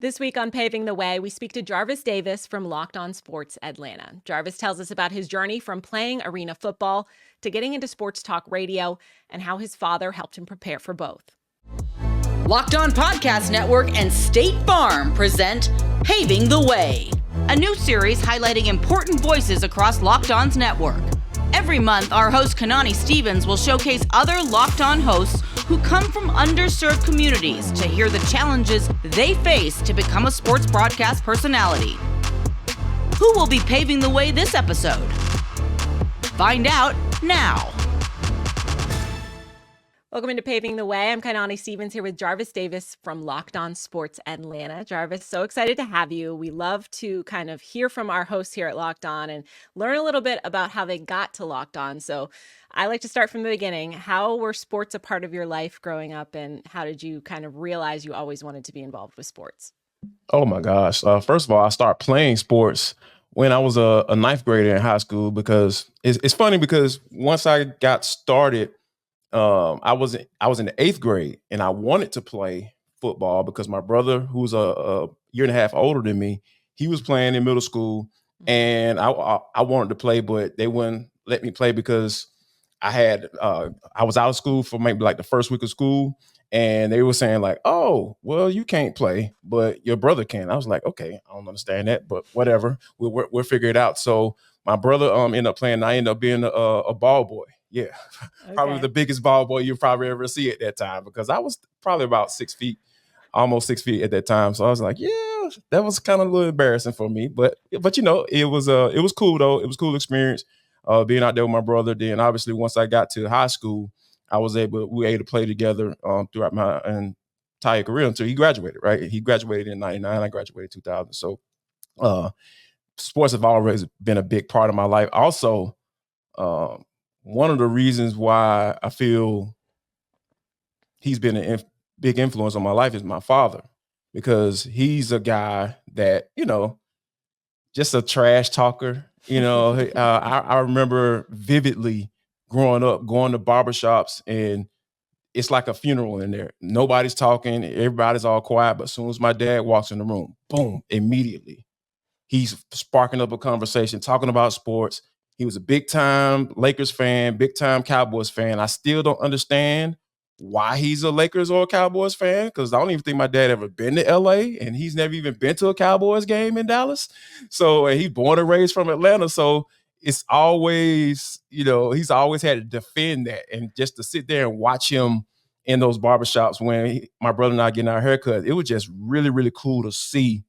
This week on Paving the Way, we speak to Jarvis Davis from Locked On Sports Atlanta. Jarvis tells us about his journey from playing arena football to getting into sports talk radio and how his father helped him prepare for both. Locked On Podcast Network and State Farm present Paving the Way, a new series highlighting important voices across Locked On's network. Every month, our host Kanani Stevens will showcase other Locked On hosts who come from underserved communities to hear the challenges they face to become a sports broadcast personality. Who will be paving the way this episode? Find out now. Welcome into Paving the Way. I'm Kanani Stevens here with Jarvis Davis from Locked On Sports Atlanta. Jarvis, so excited to have you. We love to kind of hear from our hosts here at Locked On and learn a little bit about how they got to Locked On. So I like to start from the beginning. How were sports a part of your life growing up, and how did you kind of realize you always wanted to be involved with sports? Oh my gosh. First of all, I started playing sports when I was a ninth grader in high school because it's funny because once I got started, I was in the eighth grade and I wanted to play football because my brother, who's a year and a half older than me, he was playing in middle school, and I wanted to play, but they wouldn't let me play because I was out of school for maybe like the first week of school, and they were saying like, "Oh, well, you can't play, but your brother can." I was like, "Okay, I don't understand that, but whatever, we'll figure it out." So my brother ended up playing. I ended up being a ball boy. Yeah, probably Okay. the biggest ball boy you probably ever see at that time because I was probably about 6 feet, almost 6 feet at that time. So I was like, yeah, that was kind of a little embarrassing for me, but it was cool though. It was a cool experience being out there with my brother. Then obviously once I got to high school, we were able to play together throughout my entire career until he graduated. Right, he graduated in '99. I graduated 2000. So sports have always been a big part of my life. Also. One of the reasons why I feel he's been a big influence on my life is my father, because he's a guy that, just a trash talker. I remember vividly growing up, going to barbershops, and it's like a funeral in there. Nobody's talking. Everybody's all quiet. But as soon as my dad walks in the room, boom, immediately he's sparking up a conversation, talking about sports. He was a big time Lakers fan, big time Cowboys fan. I still don't understand why he's a Lakers or a Cowboys fan, because I don't even think my dad ever been to LA, and he's never even been to a Cowboys game in Dallas. So, and he's born and raised from Atlanta. So it's always, he's always had to defend that. And just to sit there and watch him in those barbershops when my brother and I getting our haircuts, it was just really, really cool to see.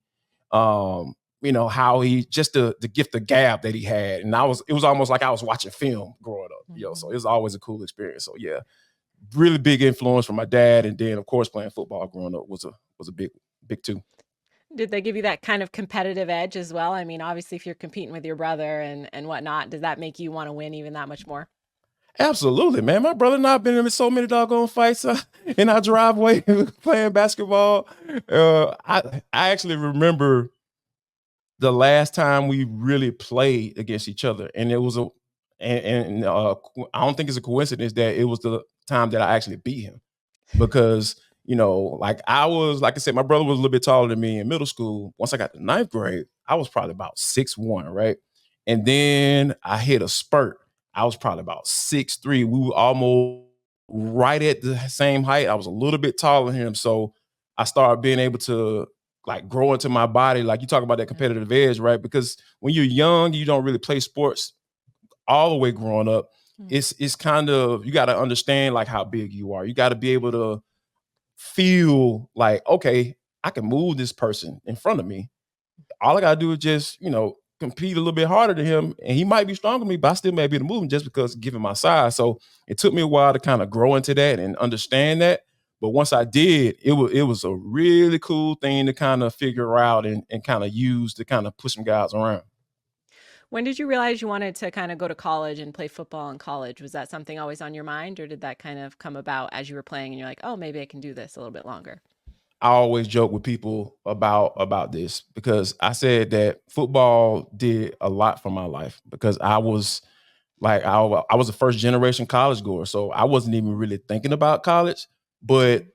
How he just the gift of gab that he had. And it was almost like I was watching film growing up, so it was always a cool experience. So yeah, really big influence from my dad. And then of course playing football growing up was a big too. Did they give you that kind of competitive edge as well? I mean, obviously, if you're competing with your brother and whatnot, does that make you want to win even that much more? Absolutely, man. My brother and I have been in so many doggone fights in our driveway playing basketball. I actually remember the last time we really played against each other, and it was I don't think it's a coincidence that it was the time that I actually beat him, because like I said, my brother was a little bit taller than me in middle school. Once I got to ninth grade, I was probably about 6'1", right? And then I hit a spurt. I was probably about 6'3". We were almost right at the same height. I was a little bit taller than him, so I started being able to like grow into my body. Like you talk about that competitive edge, right? Because when you're young, you don't really play sports all the way growing up. It's kind of, you got to understand like how big you are. You got to be able to feel like, okay, I can move this person in front of me. All I got to do is just, compete a little bit harder than him. And he might be stronger than me, but I still may be able to move him just because given my size. So it took me a while to kind of grow into that and understand that. But once I did, it was a really cool thing to kind of figure out and kind of use to kind of push some guys around. When did you realize you wanted to kind of go to college and play football in college? Was that something always on your mind, or did that kind of come about as you were playing and you're like, oh, maybe I can do this a little bit longer? I always joke with people about this because I said that football did a lot for my life, because I was like I was a first generation college goer, so I wasn't even really thinking about college. But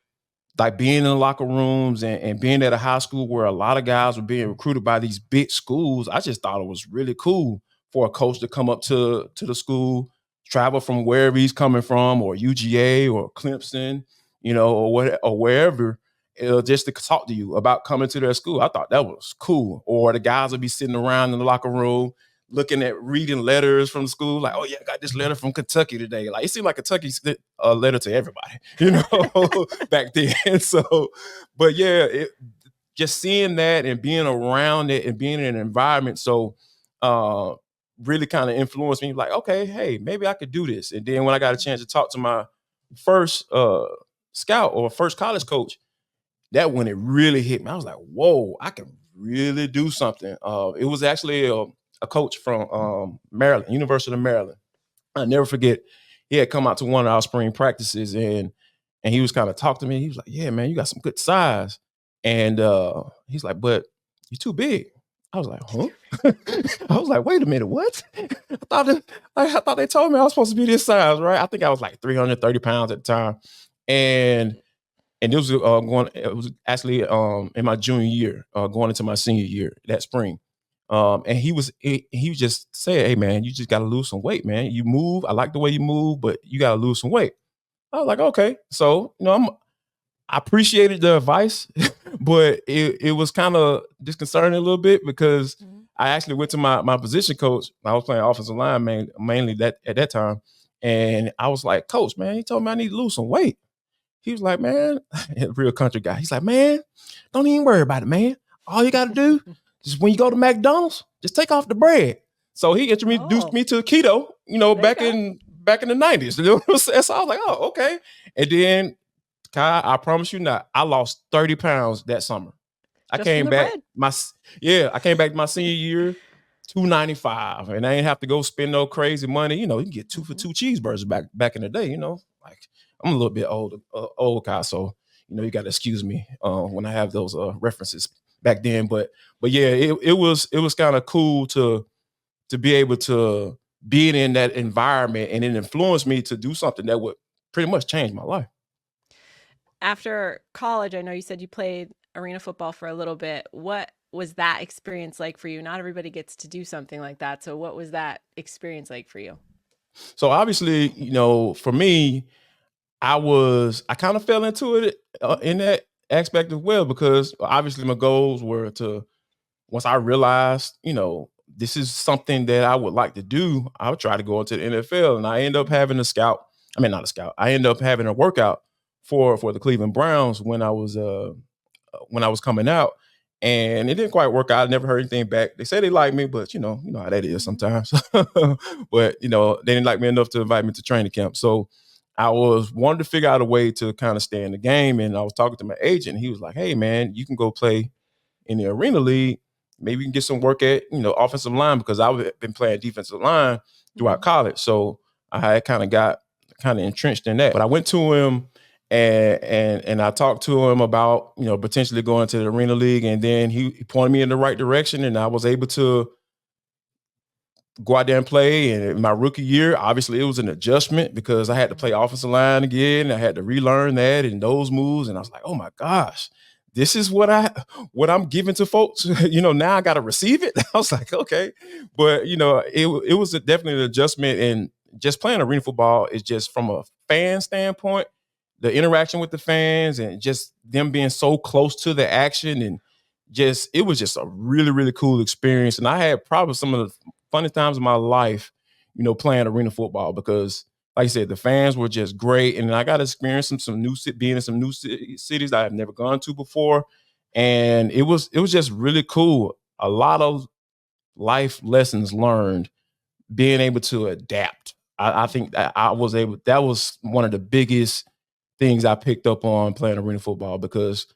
like being in the locker rooms and being at a high school where a lot of guys were being recruited by these big schools, I just thought it was really cool for a coach to come up to the school, travel from wherever he's coming from, or UGA or Clemson, or wherever, just to talk to you about coming to their school. I thought that was cool. Or the guys would be sitting around in the locker room looking at reading letters from the school, like, oh yeah, I got this letter from Kentucky today. Like, it seemed like Kentucky sent a letter to everybody, back then. So, but yeah, just seeing that and being around it and being in an environment, so really kind of influenced me. Like, okay, hey, maybe I could do this. And then when I got a chance to talk to my first scout or first college coach, that when it really hit me, I was like, whoa, I can really do something. It was actually a coach from Maryland, University of Maryland. I'll never forget, he had come out to one of our spring practices and he was kind of talking to me. He was like, yeah, man, you got some good size. And he's like, but you're too big. I was like, huh? I was like, wait a minute, what? I thought they told me I was supposed to be this size, right? I think I was like 330 pounds at the time. And it was actually in my junior year, going into my senior year that spring. And he just said, hey man, you just got to lose some weight, man. You move. I like the way you move, but you got to lose some weight. I was like, okay. So, I appreciated the advice, but it was kind of disconcerting a little bit because I actually went to my position coach. I was playing offensive line mainly that at that time. And I was like, coach, man, he told me I need to lose some weight. He was like, man, a real country guy. He's like, man, don't even worry about it, man. All you got to do is when you go to McDonald's, just take off the bread. So he introduced me to keto, back in the 90s. So I was like, oh, okay. And then, Kai, I promise you not, I lost 30 pounds that summer. I came back my senior year, 295, and I ain't have to go spend no crazy money. You can get 2 for 2 cheeseburgers back in the day. Like I'm a little bit old guy, so you got to excuse me when I have those references back then. But yeah, it was kind of cool to be able to be in that environment, and it influenced me to do something that would pretty much change my life. After college, I know you said you played arena football for a little bit. What was that experience like for you? Not everybody gets to do something like that. So what was that experience like for you? So obviously, for me, I kind of fell into it in that aspect as well, because obviously my goals were to, once I realized, this is something that I would like to do, I would try to go into the NFL. And I end up having I ended up having a workout for the Cleveland Browns when I was coming out, and it didn't quite work out. I never heard anything back. They said they liked me, but you know how that is sometimes. But they didn't like me enough to invite me to training camp. So I wanted to figure out a way to kind of stay in the game, and I was talking to my agent. And he was like, "Hey man, you can go play in the Arena League. Maybe you can get some work at offensive line," because I've been playing defensive line throughout college. So I had got entrenched in that. But I went to him and I talked to him about potentially going to the Arena League, and then he pointed me in the right direction, and I was able to go out there and play. And in my rookie year, obviously it was an adjustment because I had to play offensive line again. I had to relearn that and those moves, and I was like, oh my gosh, this is what I'm giving to folks. Now I got to receive it. I was like, okay, but it was definitely an adjustment. And just playing arena football is just, from a fan standpoint, the interaction with the fans and just them being so close to the action, and it was just a really, really cool experience. And I had probably some of the funnest times of my life, playing arena football, because like I said, the fans were just great. And I got to experience being in some new cities I have never gone to before. And it was just really cool. A lot of life lessons learned, being able to adapt. I think that that was one of the biggest things I picked up on playing arena football, because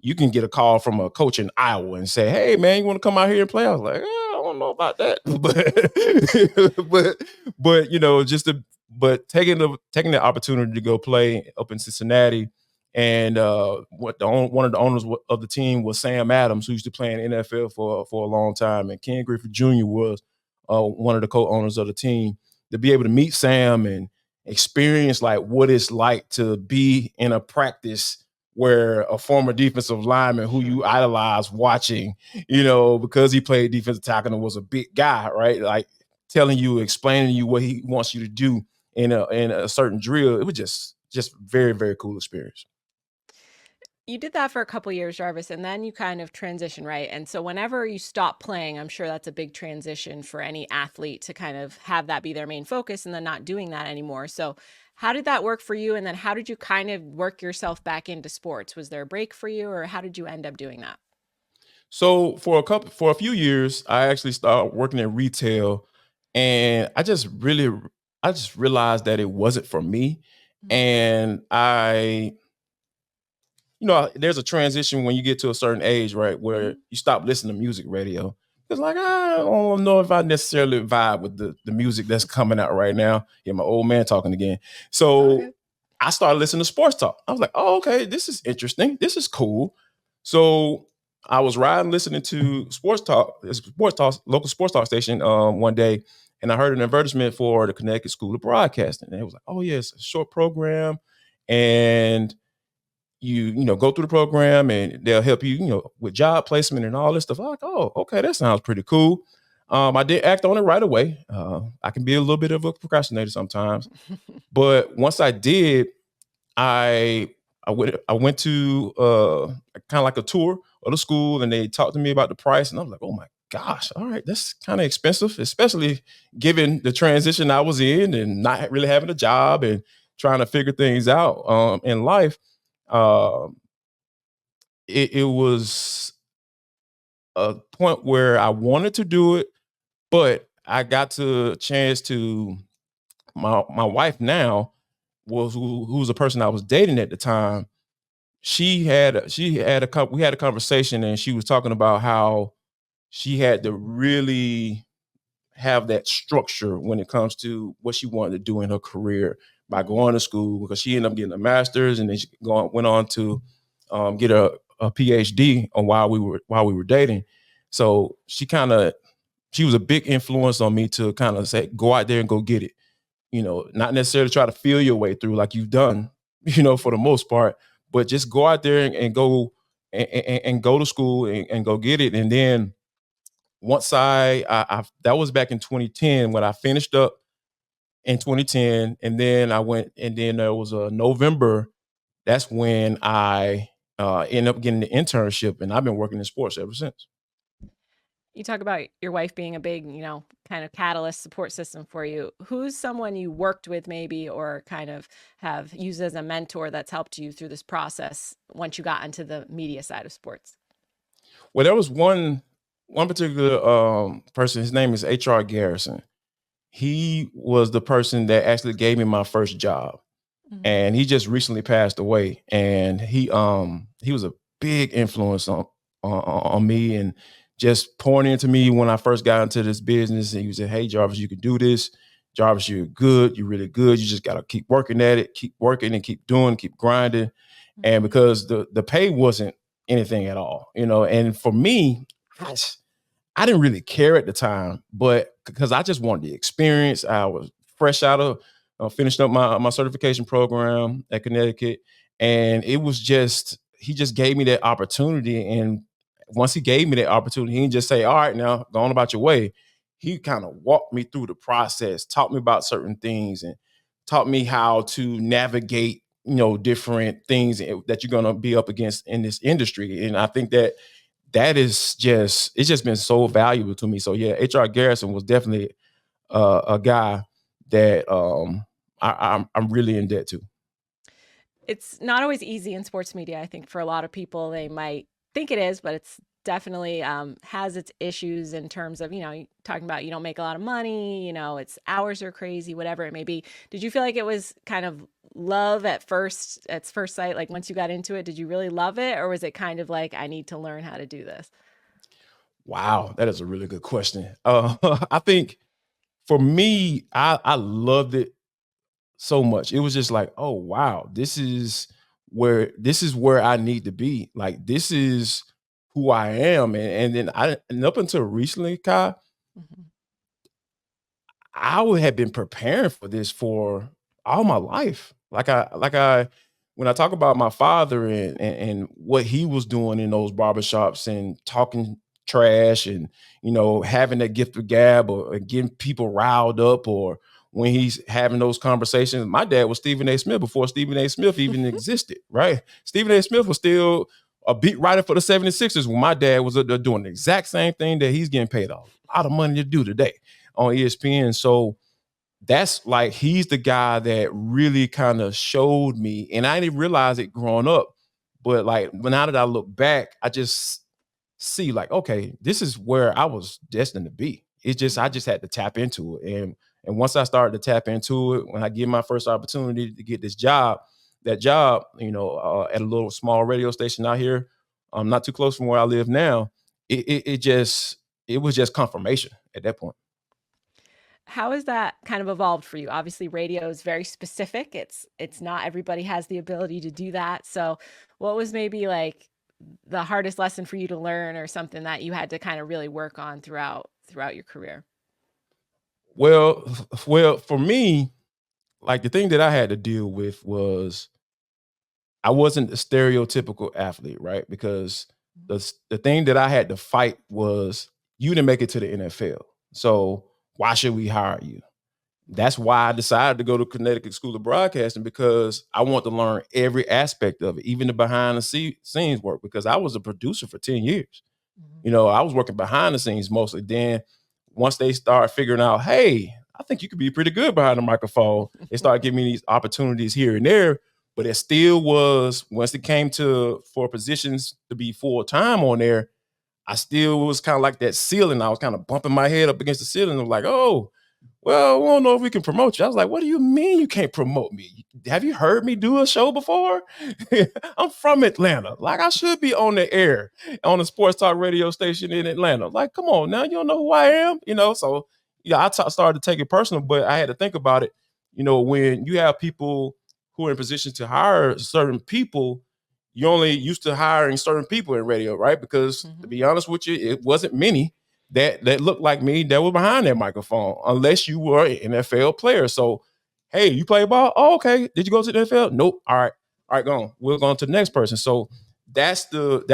you can get a call from a coach in Iowa and say, "Hey man, you want to come out here and play?" I was like, I don't know about that, but taking the opportunity to go play up in Cincinnati, and one of the owners of the team was Sam Adams, who used to play in the NFL for a long time, and Ken Griffey Jr. was one of the co-owners of the team. To be able to meet Sam and experience like what it's like to be in a practice where a former defensive lineman who you idolize watching, because he played defensive tackle and was a big guy, right? Like telling you, explaining to you what he wants you to do in a certain drill. It was just very, very cool experience. You did that for a couple years, Jarvis, and then you kind of transition, right? And so whenever you stop playing, I'm sure that's a big transition for any athlete to kind of have that be their main focus and then not doing that anymore. So how did that work for you? And then how did you kind of work yourself back into sports? Was there a break for you, or how did you end up doing that? So for a few years, I actually started working in retail, and I just realized that it wasn't for me. And there's a transition when you get to a certain age, right, where you stop listening to music radio. It's like, I don't know if I necessarily vibe with the music that's coming out right now. Yeah, my old man talking again. So I started listening to sports talk. I was like, oh, okay, this is interesting. This is cool. So I was riding, listening to local sports talk station one day, and I heard an advertisement for the Connecticut School of Broadcasting. And it was like, oh, yeah, it's a short program. And you go through the program and they'll help you, with job placement and all this stuff. I'm like, oh, okay, that sounds pretty cool. I did act on it right away. I can be a little bit of a procrastinator sometimes, but once I did, I went to kind of like a tour of the school, and they talked to me about the price, and I was like, oh my gosh, all right, that's kind of expensive, especially given the transition I was in and not really having a job and trying to figure things out in life. Um, it was a point where I wanted to do it, but I got to a chance to my wife now who's the person I was dating at the time. We had a conversation, and she was talking about how she had to really have that structure when it comes to what she wanted to do in her career by going to school, because she ended up getting a master's, and then went on to get a PhD on while we were dating. So she was a big influence on me to kind of say, go out there and go get it. Not necessarily try to feel your way through like you've done, for the most part, but just go out there and go and go to school and go get it. And then once I that was back in 2010 when I finished up in 2010, and then I went, and then there was a November. That's when I ended up getting the internship, and I've been working in sports ever since. You talk about your wife being a big, kind of catalyst support system for you. Who's someone you worked with maybe, or kind of have used as a mentor that's helped you through this process once you got into the media side of sports? Well, there was one particular person. His name is HR Garrison. He was the person that actually gave me my first job, and he just recently passed away. And he was a big influence on me, and just pouring into me when I first got into this business. And he said, hey, Jarvis, you can do this. Jarvis, you're good. You're really good. You just got to keep working at it, keep working and keep doing, keep grinding. And because the pay wasn't anything at all, and for me, I didn't really care at the time, but because I just wanted the experience. I was fresh out of finishing up my certification program at Connecticut. And it was he just gave me that opportunity. And once he gave me that opportunity, he didn't just say, all right, now go on about your way. He kind of walked me through the process, taught me about certain things, and taught me how to navigate, different things that you're going to be up against in this industry. And I think that is it's just been so valuable to me. So yeah, HR Garrison was definitely a guy that I'm really in debt to. It's not always easy in sports media. I think for a lot of people, they might think it is, but it's definitely has its issues in terms of, talking about you don't make a lot of money, it's hours are crazy, whatever it may be. Did you feel like it was kind of love at first sight? Like once you got into it, did you really love it? Or was it kind of like, I need to learn how to do this? Wow, that is a really good question. I think for me, I loved it so much. It was just like, oh wow, this is where I need to be. Like this is who I am. And up until recently, Kai, Mhm. I would have been preparing for this for all my life. Like I when I talk about my father and what he was doing in those barbershops and talking trash and, having that gift of gab or getting people riled up, or when he's having those conversations. My dad was Stephen A. Smith before Stephen A. Smith even existed, right? Stephen A. Smith was still a beat writer for the 76ers when my dad was doing the exact same thing that he's getting paid a lot of money to do today on ESPN. So that's like, he's the guy that really kind of showed me, and I didn't realize it growing up, but like now that I look back, I just see like, okay, this is where I was destined to be. It's just, I just had to tap into it. And once I started to tap into it, when I get my first opportunity to get this job, that job, at a little small radio station out here, not too close from where I live now, it was just confirmation at that point. How has that kind of evolved for you? Obviously, radio is very specific. It's not everybody has the ability to do that. So, what was maybe like the hardest lesson for you to learn, or something that you had to kind of really work on throughout your career? Well, for me, like the thing that I had to deal with was I wasn't a stereotypical athlete, right? Because the thing that I had to fight was, you didn't make it to the NFL. So why should we hire you? That's why I decided to go to Connecticut School of Broadcasting, because I want to learn every aspect of it, even the behind the scenes work, because I was a producer for 10 years. I was working behind the scenes mostly. Then once they start figuring out, hey, I think you could be pretty good behind the microphone, they started giving me these opportunities here and there. But it still was, once it came to for positions to be full time on there, I still was kind of like that ceiling. I was kind of bumping my head up against the ceiling. I'm like, oh, well, we don't know if we can promote you. I was like, what do you mean you can't promote me? Have you heard me do a show before? I'm from Atlanta. Like, I should be on the air on a sports talk radio station in Atlanta. Like, come on now, you don't know who I am? So yeah, started to take it personal, but I had to think about it. When you have people who are in position to hire certain people, you're only used to hiring certain people in radio, right? Because to be honest with you, it wasn't many that looked like me that were behind that microphone, unless you were an NFL player. So, hey, you play ball? Oh, okay. Did you go to the NFL? Nope. All right, go on. We're going to the next person. So that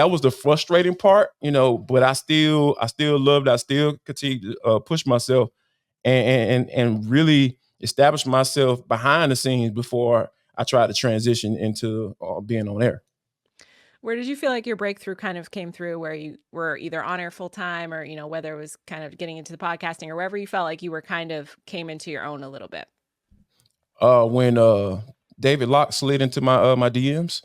was the frustrating part, but I still loved, I still continue to push myself and really establish myself behind the scenes before I tried to transition into being on air. Where did you feel like your breakthrough kind of came through, where you were either on air full time, or, whether it was kind of getting into the podcasting, or wherever you felt like you were kind of came into your own a little bit? When David Locke slid into my DMs.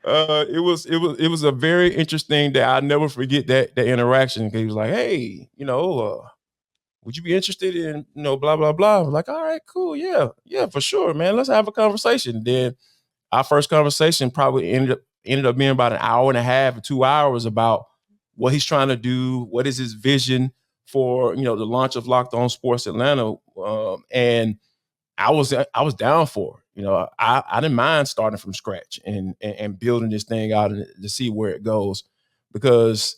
It was a very interesting that I'll never forget that interaction. He was like, hey, would you be interested in, blah, blah, blah. I was like, all right, cool. Yeah, for sure, man. Let's have a conversation. Then our first conversation probably ended up being about an hour and a half or 2 hours about what he's trying to do, what is his vision for, the launch of Locked On Sports Atlanta. And I was down for it. I didn't mind starting from scratch and building this thing out and to see where it goes, because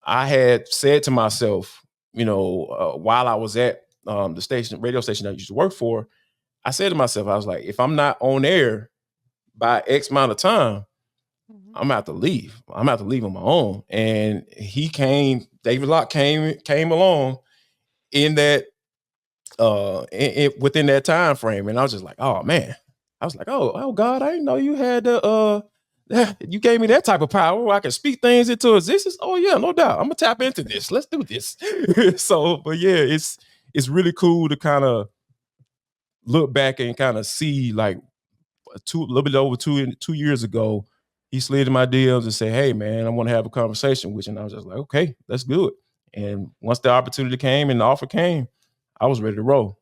I had said to myself, while I was at the radio station I used to work for, I said to myself, I was like, if I'm not on air by X amount of time, I'm gonna have to leave. I'm gonna have to leave on my own. And David Locke came along in that within that time frame. And I was just like, oh man. I was like, oh God, I didn't know you had you gave me that type of power where I can speak things into existence. Oh yeah, no doubt. I'm gonna tap into this. Let's do this. So, but yeah, it's really cool to kind of look back and kind of see, like, a little bit over 2 years ago, he slid in my DMs and said, hey man, I want to have a conversation with you. And I was just like, okay, let's do it. And once the opportunity came and the offer came, I was ready to roll.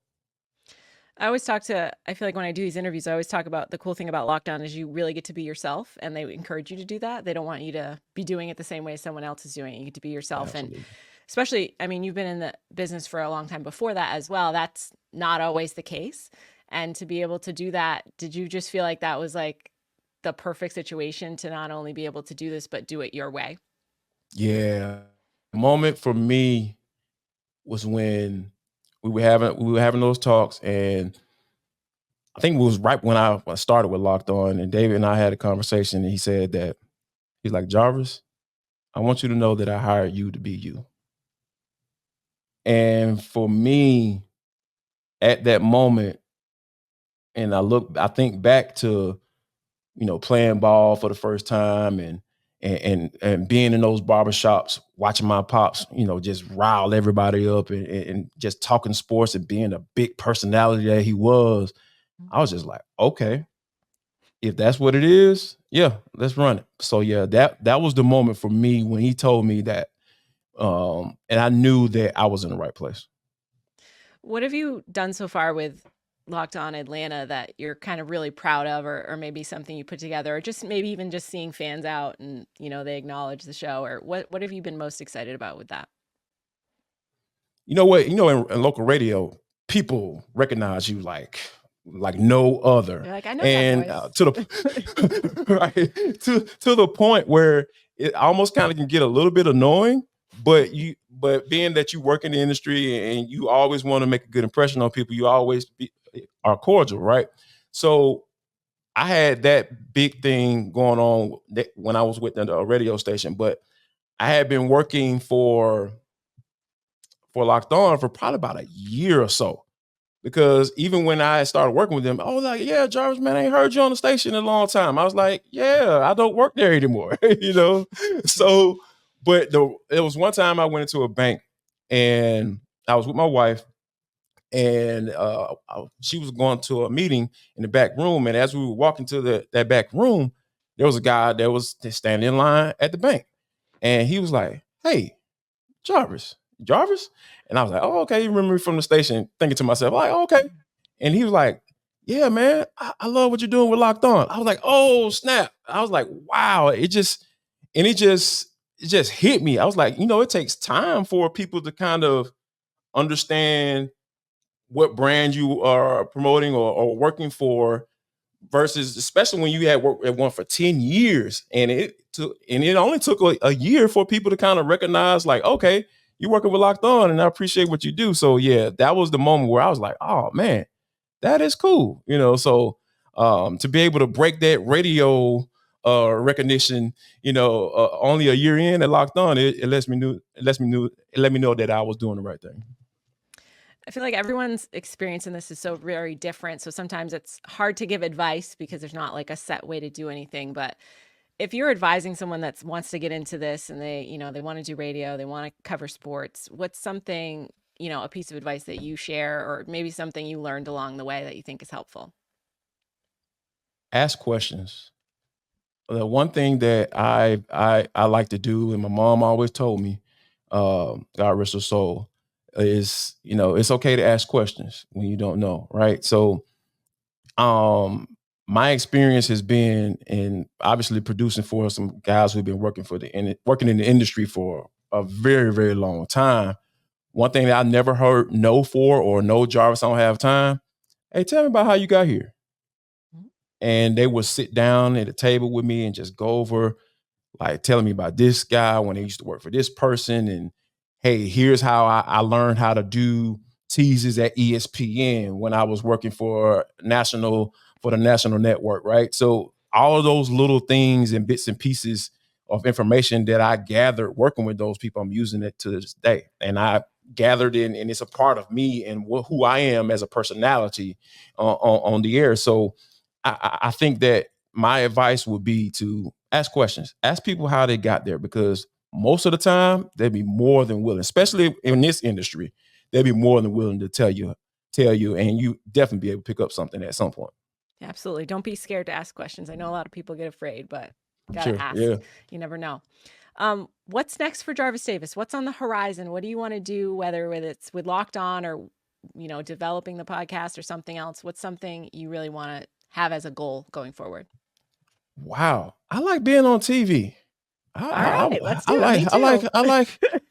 I feel like when I do these interviews, I always talk about the cool thing about Locked On is you really get to be yourself, and they encourage you to do that. They don't want you to be doing it the same way someone else is doing it. You get to be yourself. Absolutely. And especially, I mean, you've been in the business for a long time before that as well. That's not always the case. And to be able to do that, did you just feel like that was like the perfect situation to not only be able to do this, but do it your way? Yeah. The moment for me was when we were having those talks, and I think it was right when I started with Locked On, and David and I had a conversation, and he said that he's like, Jarvis, I want you to know that I hired you to be you. And for me, at that moment, and I think back to, playing ball for the first time and being in those barbershops, watching my pops, just rile everybody up and just talking sports and being a big personality that he was. I was just like, okay, if that's what it is, yeah, let's run it. So yeah, that was the moment for me when he told me that, and I knew that I was in the right place. What have you done so far with Locked On Atlanta that you're kind of really proud of, or maybe something you put together, or just maybe even just seeing fans out and, they acknowledge the show, or what have you been most excited about with that? You know what? In local radio, people recognize you like no other. You're like, I know And that voice. to the right to the point where it almost kind of can get a little bit annoying. But being that you work in the industry and you always want to make a good impression on people, you always are cordial, right? So I had that big thing going on when I was with the radio station, but I had been working for Locked On for probably about a year or so. Because even when I started working with them, I was like, yeah, Jarvis, man, I ain't heard you on the station in a long time. I was like, yeah, I don't work there anymore, So, but it was one time I went into a bank and I was with my wife and she was going to a meeting in the back room. And as we were walking to that back room, there was a guy that was standing in line at the bank. And he was like, hey, Jarvis. And I was like, oh, okay. You remember me from the station, thinking to myself, like, oh, okay. And he was like, yeah, man, I love what you're doing with Locked On. I was like, oh, snap. I was like, wow. It just hit me. I was like, it takes time for people to kind of understand what brand you are promoting or working for versus especially when you had worked at one for 10 years and it only took a year for people to kind of recognize like, okay, you're working with Locked On and I appreciate what you do. So yeah, that was the moment where I was like, oh man, that is cool. To be able to break that radio recognition, only a year in at Locked On, it let me know that I was doing the right thing. I feel like everyone's experience in this is so very different. So sometimes it's hard to give advice because there's not like a set way to do anything. But if you're advising someone that wants to get into this and they want to do radio, they want to cover sports, what's something, a piece of advice that you share, or maybe something you learned along the way that you think is helpful? Ask questions. The one thing that I like to do, and my mom always told me, God rest her soul, is it's okay to ask questions when you don't know, right? So, my experience has been in obviously producing for some guys who've been working in the industry for a very very long time. One thing that I never heard no for or no, Jarvis, I don't have time. Hey, tell me about how you got here. And they would sit down at a table with me and just go over like telling me about this guy when they used to work for this person. And hey, here's how I learned how to do teases at ESPN when I was working for the national network, right? So all of those little things and bits and pieces of information that I gathered working with those people, I'm using it to this day. And I gathered in, and it's a part of me and who I am as a personality on the air. So I think that my advice would be to ask questions, ask people how they got there, because most of the time they'd be more than willing, especially in this industry, they'd be more than willing to tell you, and you definitely be able to pick up something at some point. Absolutely. Don't be scared to ask questions. I know a lot of people get afraid, but gotta ask. Yeah. You never know. What's next for Jarvis Davis? What's on the horizon? What do you want to do, whether it's with Locked On or, developing the podcast or something else? What's something you really want to have as a goal going forward? Wow. I like being on TV. All right, let's do it. Me too.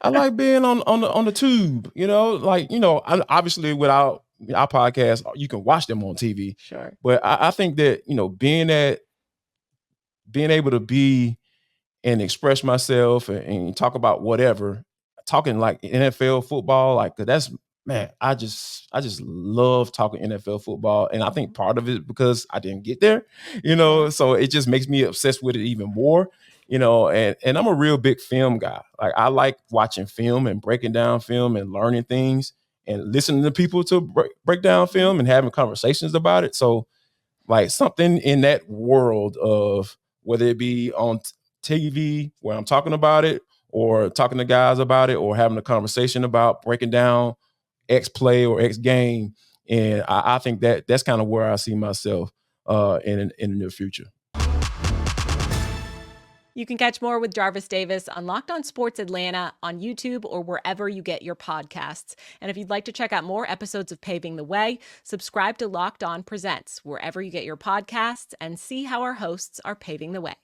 I like being on the tube, obviously without our podcast, you can watch them on TV. Sure. But I think that, being able to be and express myself and talk about whatever, talking like NFL football, like that's man, I just love talking NFL football. And I think part of it because I didn't get there, so it just makes me obsessed with it even more, and I'm a real big film guy. Like I like watching film and breaking down film and learning things and listening to people to break down film and having conversations about it. So like something in that world of whether it be on TV where I'm talking about it or talking to guys about it or having a conversation about breaking down X play or X game. And I think that's kind of where I see myself in the near future. You can catch more with Jarvis Davis on Locked On Sports Atlanta on YouTube or wherever you get your podcasts. And if you'd like to check out more episodes of Paving the Way, subscribe to Locked On Presents wherever you get your podcasts and see how our hosts are paving the way.